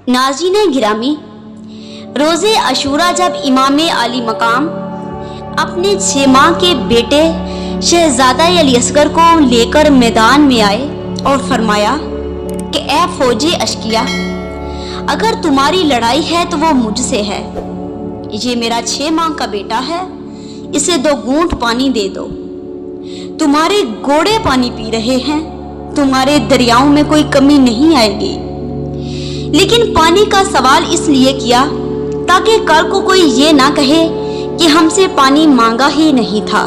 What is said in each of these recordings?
नाज़रीन गिरामी, रोज़े अशूरा जब इमाम आली मकाम अपने 6 माह के बेटे शहजादा अली असगर को लेकर मैदान में आए और फरमाया कि ए फौजी अशकिया, अगर तुम्हारी लड़ाई है तो वो मुझसे है। ये मेरा 6 माह का बेटा है, इसे 2 घूंट पानी दे दो। तुम्हारे घोड़े पानी पी रहे हैं, तुम्हारे दरियाओं में कोई कमी नहीं आएगी। लेकिन पानी का सवाल इसलिए किया ताकि कल को कोई ये ना कहे कि हमसे पानी मांगा ही नहीं था।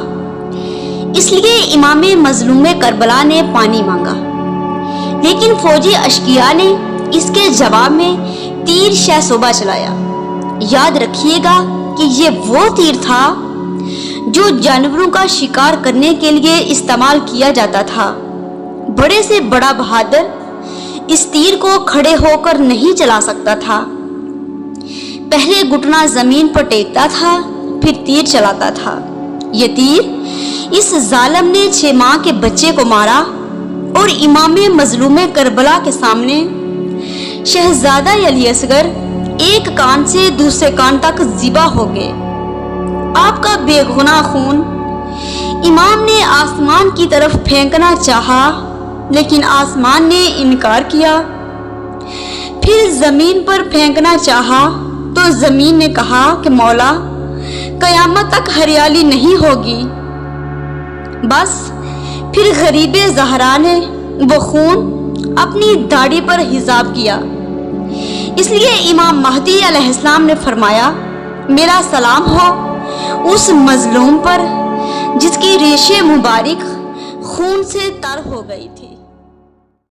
इसलिए इमाम मजलूम करबला ने पानी मांगा, लेकिन फौजी अशकिया ने इसके जवाब में तीर शहसोबा चलाया। याद रखिएगा कि ये वो तीर था जो जानवरों का शिकार करने के लिए इस्तेमाल किया जाता था। बड़े से बड़ा बहादुर इस तीर को खड़े होकर नहीं चला सकता था। पहले घुटना जमीन पर टेकता था, फिर तीर चलाता था। ये तीर इस जालिम ने 6 माह के बच्चे को मारा और इमाम मजलूम करबला के सामने शहजादा अली असगर एक कान से दूसरे कान तक ज़िबा हो गए। आपका बेगुनाह खून इमाम ने आसमान की तरफ फेंकना चाहा, लेकिन आसमान ने इनकार किया। फिर जमीन पर फेंकना चाहा तो जमीन ने कहा कि मौला, कयामत तक हरियाली नहीं होगी। बस फिर गरीबे ज़हरा ने वो खून अपनी दाढ़ी पर हिसाब किया। इसलिए इमाम महदी अलैहिस्सलाम ने फरमाया, मेरा सलाम हो उस मजलूम पर जिसकी रेशे मुबारक खून से तर हो गई थी।